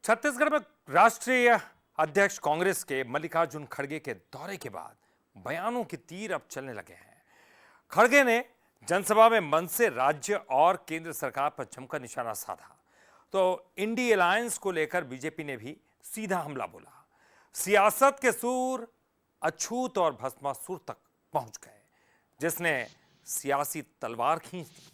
छत्तीसगढ़ में राष्ट्रीय अध्यक्ष कांग्रेस के मल्लिकार्जुन खड़गे के दौरे के बाद बयानों के तीर अब चलने लगे हैं। खड़गे ने जनसभा में मंच से राज्य और केंद्र सरकार पर जमकर निशाना साधा तो इंडी अलायंस को लेकर बीजेपी ने भी सीधा हमला बोला। सियासत के सूर अछूत और भस्मासुर तक पहुंच गए, जिसने सियासी तलवार खींच दी।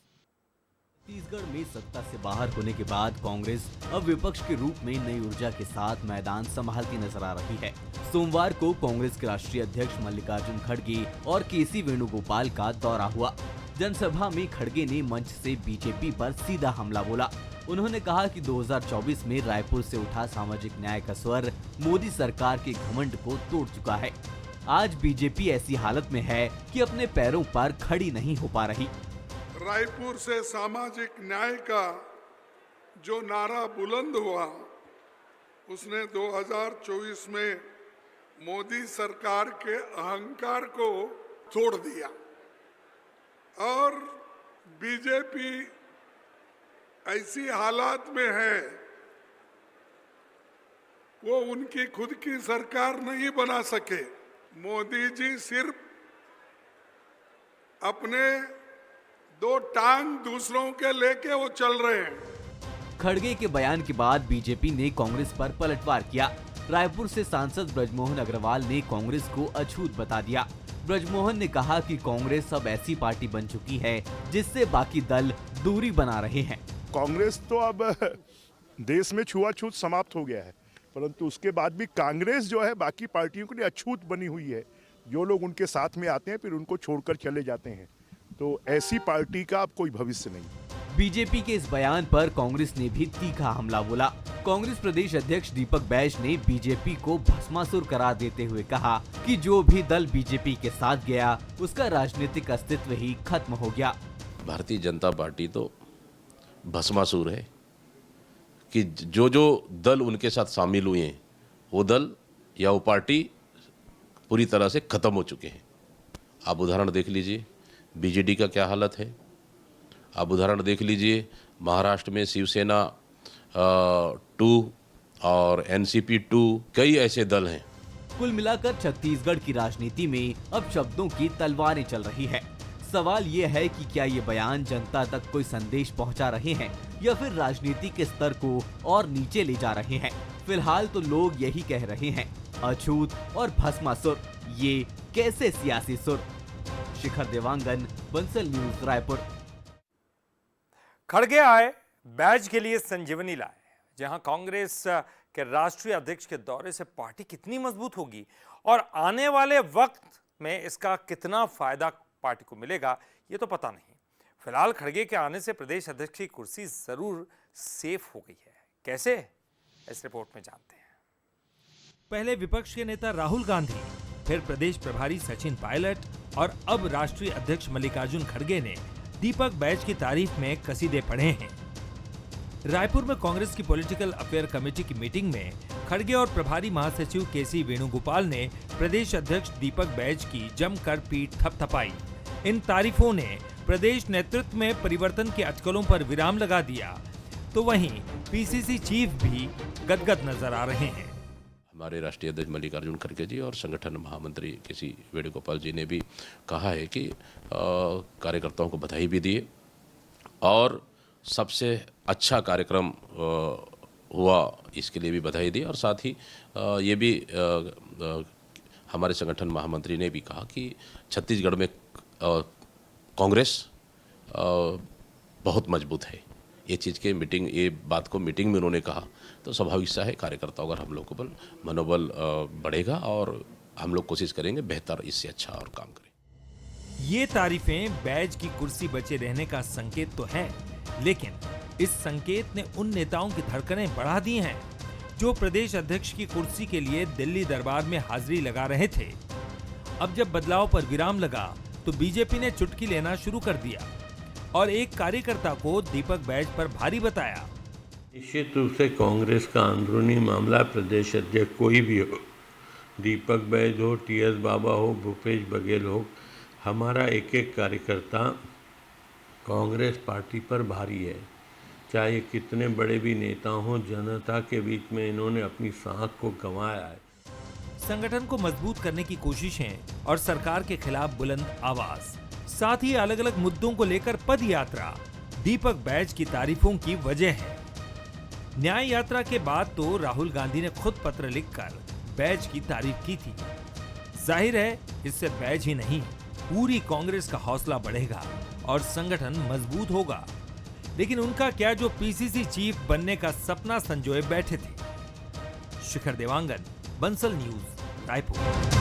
छत्तीसगढ़ में सत्ता से बाहर होने के बाद कांग्रेस अब विपक्ष के रूप में नई ऊर्जा के साथ मैदान संभालती नजर आ रही है। सोमवार को कांग्रेस के राष्ट्रीय अध्यक्ष मल्लिकार्जुन खड़गे और केसी वेणुगोपाल का दौरा हुआ। जनसभा में खड़गे ने मंच से बीजेपी पर सीधा हमला बोला। उन्होंने कहा कि 2024 में रायपुर से उठा सामाजिक न्याय का स्वर मोदी सरकार के घमंड को तोड़ चुका है। आज बीजेपी ऐसी हालत में है कि अपने पैरों पर खड़ी नहीं हो पा रही। रायपुर से सामाजिक न्याय का जो नारा बुलंद हुआ, उसने 2024 में मोदी सरकार के अहंकार को तोड़ दिया और बीजेपी ऐसी हालात में है, वो उनकी खुद की सरकार नहीं बना सके। मोदी जी सिर्फ अपने दो टांग दूसरों के लेके वो चल रहे हैं। खड़गे के बयान के बाद बीजेपी ने कांग्रेस पर पलटवार किया। रायपुर से सांसद ब्रजमोहन अग्रवाल ने कांग्रेस को अछूत बता दिया। ब्रजमोहन ने कहा कि कांग्रेस अब ऐसी पार्टी बन चुकी है जिससे बाकी दल दूरी बना रहे हैं। कांग्रेस तो अब देश में छुआछूत समाप्त हो गया है, परंतु उसके बाद भी कांग्रेस जो है बाकी पार्टियों के लिए अछूत बनी हुई है। जो लोग उनके साथ में आते हैं फिर उनको छोड़कर चले जाते हैं, तो ऐसी पार्टी का अब कोई भविष्य नहीं। बीजेपी के इस बयान पर कांग्रेस ने भी तीखा हमला बोला। कांग्रेस प्रदेश अध्यक्ष दीपक बैज ने बीजेपी को भस्मासुर करार देते हुए कहा कि जो भी दल बीजेपी के साथ गया उसका राजनीतिक अस्तित्व ही खत्म हो गया। भारतीय जनता पार्टी तो भस्मासुर है कि जो जो दल उनके साथ शामिल हुए हैं वो दल या वो पार्टी पूरी तरह से खत्म हो चुके हैं। आप उदाहरण देख लीजिए बीजेडी का क्या हालत है। आप उदाहरण देख लीजिए महाराष्ट्र में शिवसेना 2 और एनसीपी 2, कई ऐसे दल हैं। कुल मिलाकर छत्तीसगढ़ की राजनीति में अब शब्दों की तलवारें चल रही है। सवाल ये है कि क्या ये बयान जनता तक कोई संदेश पहुंचा रहे हैं या फिर राजनीति के स्तर को और नीचे ले जा रहे हैं। फिलहाल तो लोग यही कह रहे हैं, अछूत और भस्मासुर, ये कैसे सियासी सुर। शिखर देवांगन, बंसल न्यूज, रायपुर। खड़गे आए, बैज के लिए संजीवनी लाए। जहां कांग्रेस के राष्ट्रीय अध्यक्ष के दौरे से पार्टी कितनी मजबूत होगी और आने वाले वक्त में इसका कितना फायदा पार्टी को मिलेगा, ये तो पता नहीं। फिलहाल खड़गे के आने से प्रदेश अध्यक्ष की कुर्सी जरूर सेफ हो गई है। कैसे, इस रिपोर्ट में जानते हैं। पहले विपक्ष के नेता राहुल गांधी, फिर प्रदेश प्रभारी सचिन पायलट और अब राष्ट्रीय अध्यक्ष मल्लिकार्जुन खड़गे ने दीपक बैज की तारीफ में कसीदे पढ़े हैं। रायपुर में कांग्रेस की पॉलिटिकल अफेयर कमेटी की मीटिंग में खड़गे और प्रभारी महासचिव केसी वेणुगोपाल ने प्रदेश अध्यक्ष दीपक बैज की जमकर पीठ थपथपाई। इन तारीफों ने प्रदेश नेतृत्व में परिवर्तन के अटकलों पर विराम लगा दिया, तो वहीं पीसीसी चीफ भी गदगद नजर आ रहे हैं। हमारे राष्ट्रीय अध्यक्ष मल्लिकार्जुन खड़गे जी और संगठन महामंत्री केसी वेणुगोपाल जी ने भी कहा है कि कार्यकर्ताओं को बधाई भी दिए और सबसे अच्छा कार्यक्रम हुआ इसके लिए भी बधाई दी। और साथ ही ये भी हमारे संगठन महामंत्री ने भी कहा कि छत्तीसगढ़ में कांग्रेस बहुत मजबूत है। ये चीज़ के मीटिंग, ये बात को मीटिंग में उन्होंने कहा, तो स्वाभाविक सा है कार्यकर्ताओं का हम लोग को मनोबल बढ़ेगा और हम लोग कोशिश करेंगे बेहतर, इससे अच्छा और काम करें। ये तारीफें बैज की कुर्सी बचे रहने का संकेत तो है, लेकिन इस संकेत ने उन नेताओं की धड़कनें बढ़ा दी हैं जो प्रदेश अध्यक्ष की कुर्सी के लिए दिल्ली दरबार में हाजिरी लगा रहे थे। अब जब बदलाव पर विराम लगा तो बीजेपी ने चुटकी लेना शुरू कर दिया और एक कार्यकर्ता को दीपक बैज पर भारी बताया। निश्चित रूप से कांग्रेस का अंदरूनी मामला प्रदेश अध्यक्ष कोई भी हो, दीपक बैज हो, टीएस बाबा हो, भूपेश बघेल हो, हमारा एक एक कार्यकर्ता कांग्रेस पार्टी पर भारी है। चाहे कितने बड़े भी नेता हों, जनता के बीच में इन्होंने अपनी साख को गंवाया है। संगठन को मजबूत करने की कोशिशें और सरकार के खिलाफ बुलंद आवाज, साथ ही अलग अलग मुद्दों को लेकर पद यात्रा दीपक बैज की तारीफों की वजह है। न्याय यात्रा के बाद तो राहुल गांधी ने खुद पत्र लिखकर बैज की तारीफ की थी। जाहिर है इससे बैज ही नहीं, पूरी कांग्रेस का हौसला बढ़ेगा और संगठन मजबूत होगा। लेकिन उनका क्या जो पीसीसी चीफ बनने का सपना संजोए बैठे थे। शिखर देवांगन, बंसल न्यूज, रायपुर।